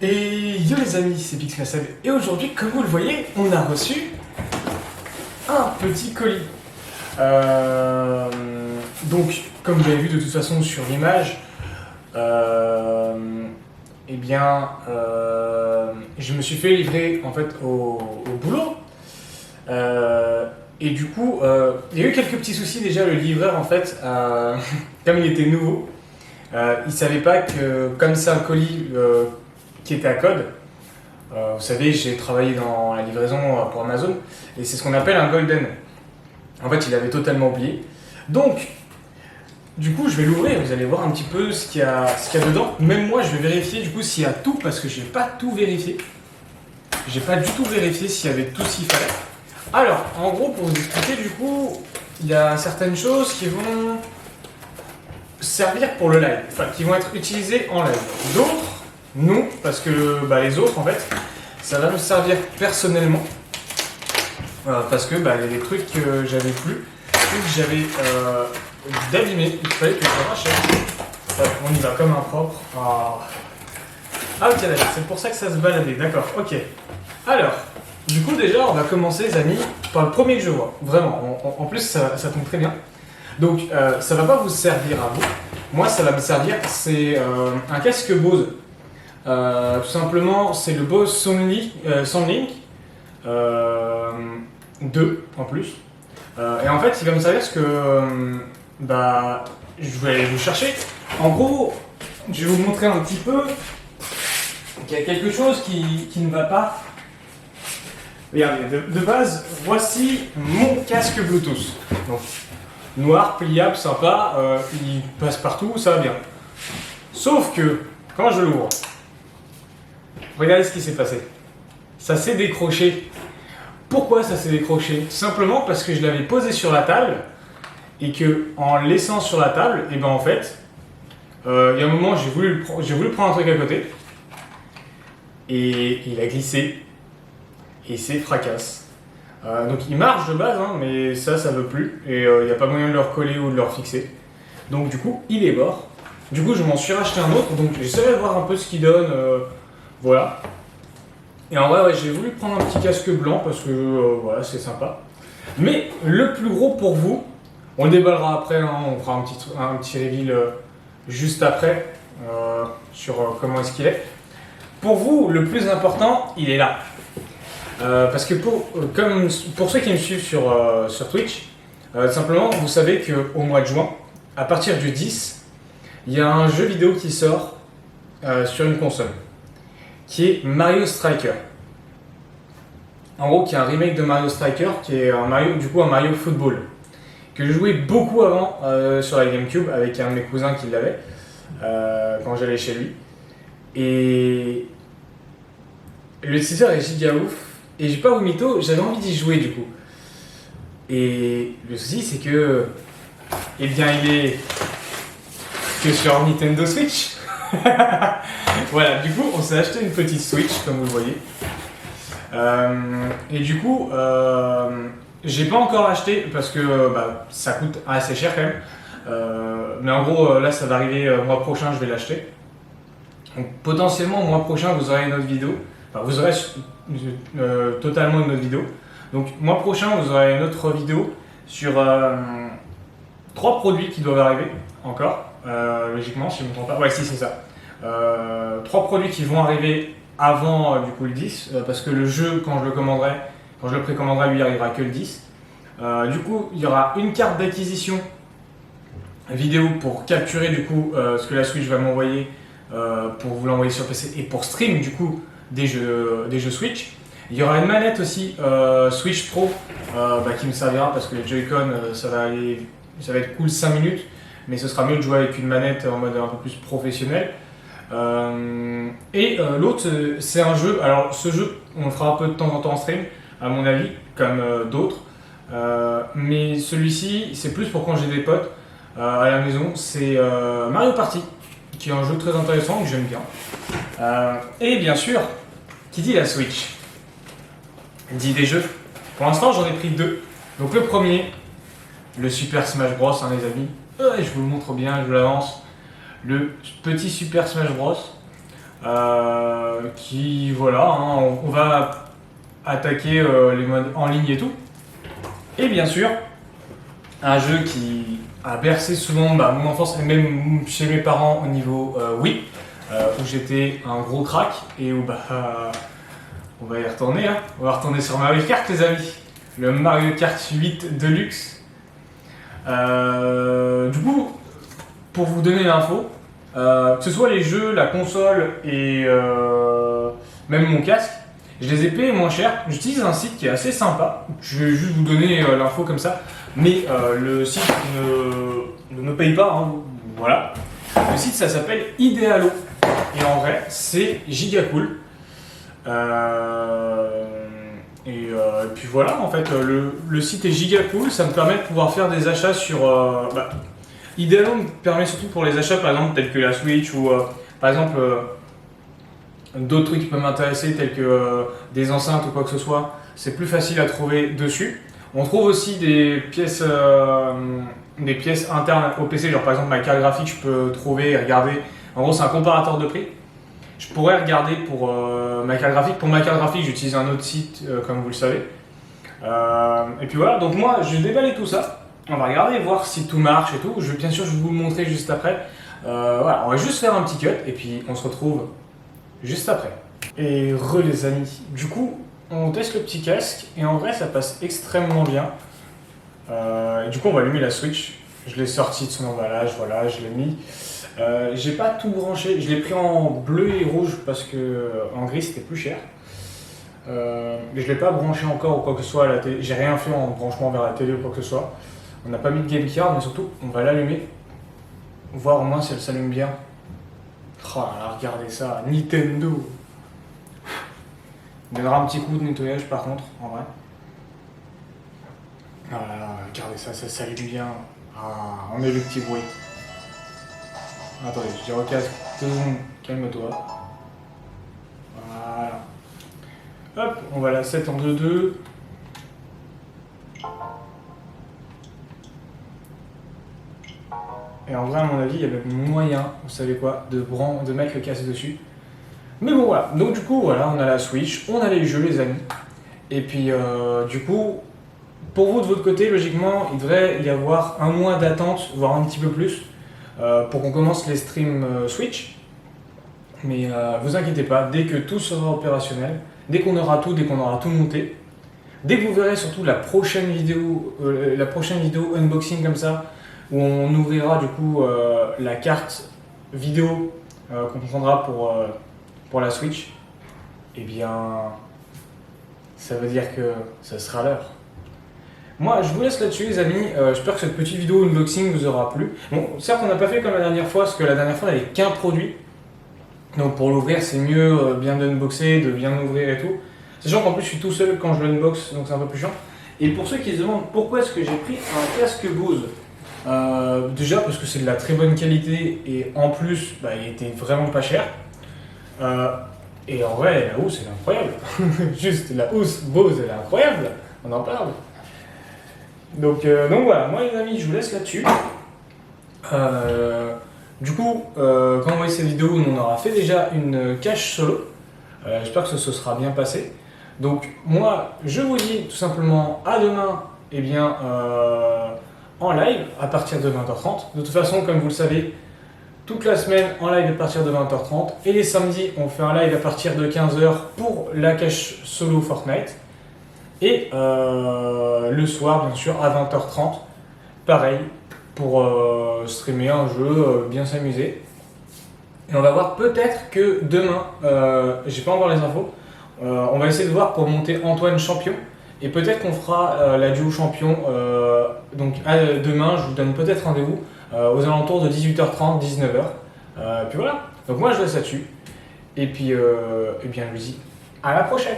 Et yo les amis, c'est Pixmasab et aujourd'hui, comme vous le voyez, on a reçu un petit colis. Donc, comme vous avez vu de toute façon sur l'image, eh bien, je me suis fait livrer en fait au boulot. Et du coup, il y a eu quelques petits soucis déjà. Le livreur en fait, comme il était nouveau, il savait pas que comme c'est un colis qui était à code. Vous savez, j'ai travaillé dans la livraison pour Amazon et c'est ce qu'on appelle un golden. En fait, il avait totalement oublié. Donc, du coup, je vais l'ouvrir. Vous allez voir un petit peu ce qu'il y a dedans. Même moi, je vais vérifier du coup s'il y a tout parce que j'ai pas tout vérifié. J'ai pas du tout vérifié s'il y avait tout ce qu'il fallait. Alors, en gros, pour vous expliquer, du coup, il y a certaines choses qui vont servir pour le live, enfin, qui vont être utilisées en live. D'autres, non, parce que les autres, en fait, ça va me servir personnellement. Parce que il y a des trucs que j'avais plus, que j'avais d'abîmer. Il fallait que je rachète. On y va comme un propre. Ah ok, d'accord, c'est pour ça que ça se baladait, d'accord, ok. Alors, du coup déjà, on va commencer les amis par le premier que je vois. Vraiment, en plus ça tombe très bien. Donc ça va pas vous servir à vous. Moi ça va me servir, c'est un casque Bose. Tout simplement, c'est le Bose Soundlink 2 en plus. Et en fait, il va me servir parce que je vais aller vous chercher. En gros, je vais vous montrer un petit peu qu'il y a quelque chose qui ne va pas. Regardez, de base, voici mon casque Bluetooth. Donc, noir, pliable, sympa, il passe partout, ça va bien. Sauf que, quand je l'ouvre, regardez ce qui s'est passé. Ça s'est décroché. Pourquoi ça s'est décroché? Simplement parce que je l'avais posé sur la table et que en le laissant sur la table, et en fait, il y a un moment j'ai voulu prendre un truc à côté et il a glissé et c'est fracasse. Donc il marche de base, hein, mais ça veut plus et il n'y a pas moyen de le recoller ou de le refixer. Donc du coup il est mort. Du coup je m'en suis racheté un autre, donc j'essaierai de voir un peu ce qu'il donne. Voilà. Et en vrai, j'ai voulu prendre un petit casque blanc parce que voilà, c'est sympa. Mais le plus gros pour vous, on le déballera après, hein, on fera un petit reveal juste après sur comment est-ce qu'il est. Pour vous, le plus important, il est là. Parce que pour ceux qui me suivent sur Twitch, simplement, vous savez qu'au mois de juin, à partir du 10, il y a un jeu vidéo qui sort sur une console, qui est Mario Striker. En gros, qui est un remake de Mario Striker, qui est un Mario Football, que je jouais beaucoup avant sur la GameCube avec un de mes cousins qui l'avait quand j'allais chez lui. Et le teaser est giga ouf. Et j'ai pas vous mytho, j'avais envie d'y jouer du coup. Et le souci, c'est que, il est que sur Nintendo Switch. Voilà, du coup, on s'est acheté une petite Switch, comme vous le voyez. Et du coup, j'ai pas encore acheté parce que ça coûte assez cher quand même. Mais en gros, là, ça va arriver mois prochain, je vais l'acheter. Donc, potentiellement, mois prochain, vous aurez une autre vidéo. Enfin, vous aurez totalement une autre vidéo. Donc, mois prochain, vous aurez une autre vidéo sur 3 produits qui doivent arriver encore. Logiquement, si je ne me trompe pas. Ouais, si, c'est ça. 3 produits qui vont arriver avant du coup le 10, parce que le jeu, quand je le précommanderai, lui, il arrivera que le 10. Du coup, il y aura une carte d'acquisition vidéo pour capturer du coup ce que la Switch va m'envoyer pour vous l'envoyer sur PC et pour stream du coup des jeux Switch. Il y aura une manette aussi Switch Pro qui me servira parce que les Joy-Con ça va être cool 5 minutes, mais ce sera mieux de jouer avec une manette en mode un peu plus professionnel. L'autre c'est un jeu, alors ce jeu on le fera un peu de temps en temps en stream à mon avis comme d'autres, mais celui-ci c'est plus pour quand j'ai des potes à la maison. C'est Mario Party qui est un jeu très intéressant que j'aime bien, et bien sûr qui dit la Switch dit des jeux. Pour l'instant j'en ai pris 2. Donc le premier, le Super Smash Bros, hein, les amis. Je vous le montre bien, je vous l'avance. Le petit Super Smash Bros. Qui, voilà, hein, on va attaquer les modes en ligne et tout. Et bien sûr, un jeu qui a bercé souvent mon enfance, et même chez mes parents au niveau Wii, où j'étais un gros crack, et où on va y retourner, hein. On va retourner sur Mario Kart, les amis. Le Mario Kart 8 Deluxe. Du coup, pour vous donner l'info, que ce soit les jeux, la console et même mon casque, je les ai payés moins cher. J'utilise un site qui est assez sympa. Je vais juste vous donner l'info comme ça. Mais le site ne me paye pas, hein. Voilà. Le site, ça s'appelle Idealo. Et en vrai, c'est giga cool. Et puis voilà, en fait, le site est giga cool. Ça me permet de pouvoir faire des achats sur... Idealo me permet surtout pour les achats, par exemple, tels que la Switch ou, par exemple, d'autres trucs qui peuvent m'intéresser, tels que des enceintes ou quoi que ce soit. C'est plus facile à trouver dessus. On trouve aussi des pièces internes au PC, genre par exemple ma carte graphique, je peux trouver et regarder. En gros, c'est un comparateur de prix. Je pourrais regarder pour ma carte graphique. Pour ma carte graphique, j'utilise un autre site, comme vous le savez. Et puis voilà, donc moi, je vais déballer tout ça. On va regarder, voir si tout marche et tout. Bien sûr, je vais vous le montrer juste après. Voilà, on va juste faire un petit cut et puis on se retrouve juste après. Et les amis, du coup, on teste le petit casque et en vrai, ça passe extrêmement bien. Et du coup, on va allumer la Switch. Je l'ai sorti de son emballage, voilà, je l'ai mis. J'ai pas tout branché, je l'ai pris en bleu et rouge parce que en gris c'était plus cher. Mais je l'ai pas branché encore ou quoi que ce soit à la télé. J'ai rien fait en branchement vers la télé ou quoi que ce soit. On n'a pas mis de game card, mais surtout on va l'allumer, voir au moins si elle s'allume bien. Oh là là, regardez ça, Nintendo. Il donnera un petit coup de nettoyage par contre, en vrai. Ah là là, regardez ça, ça s'allume bien. Ah, on a eu le petit bruit. Attendez, je dis recasque, 2 secondes, calme-toi. Voilà. Hop, on va la 7 en 2-2. Et en vrai, à mon avis, il y avait moyen, vous savez quoi, de mettre le casque dessus. Mais bon, voilà. Donc du coup, voilà, on a la Switch, on a les jeux, les amis. Et puis, du coup, pour vous, de votre côté, logiquement, il devrait y avoir un mois d'attente, voire un petit peu plus, pour qu'on commence les streams Switch. Mais vous inquiétez pas, dès que tout sera opérationnel, dès qu'on aura tout monté, dès que vous verrez surtout la prochaine vidéo unboxing comme ça, où on ouvrira du coup la carte vidéo qu'on prendra pour la Switch, eh bien, ça veut dire que ça sera l'heure. Moi, je vous laisse là-dessus, les amis. J'espère que cette petite vidéo unboxing vous aura plu. Bon, certes, on n'a pas fait comme la dernière fois, parce que la dernière fois, on n'avait qu'un produit. Donc, pour l'ouvrir, c'est mieux bien d'unboxer, de bien ouvrir et tout. Sachant qu'en plus, je suis tout seul quand je l'unbox, donc c'est un peu plus chiant. Et pour ceux qui se demandent pourquoi est-ce que j'ai pris un casque Bose, déjà parce que c'est de la très bonne qualité et en plus, il était vraiment pas cher. Et en vrai, la housse, elle est incroyable. Juste, la housse Bose, elle est incroyable. On en parle. Donc voilà, moi les amis, je vous laisse là-dessus. Du coup, quand on voit cette vidéo, on aura fait déjà une cache solo. J'espère que ce sera bien passé. Donc moi, je vous dis tout simplement à demain, en live à partir de 20h30. De toute façon, comme vous le savez, toute la semaine en live à partir de 20h30. Et les samedis, on fait un live à partir de 15h pour la cache solo Fortnite. Et le soir, bien sûr, à 20h30, pareil, pour streamer un jeu, bien s'amuser. Et on va voir peut-être que demain, j'ai pas encore les infos, on va essayer de voir pour monter Antoine champion. Et peut-être qu'on fera la duo champion. Donc demain, je vous donne peut-être rendez-vous aux alentours de 18h30, 19h. Puis voilà, donc moi je laisse là-dessus. Et puis, je vous dis à la prochaine.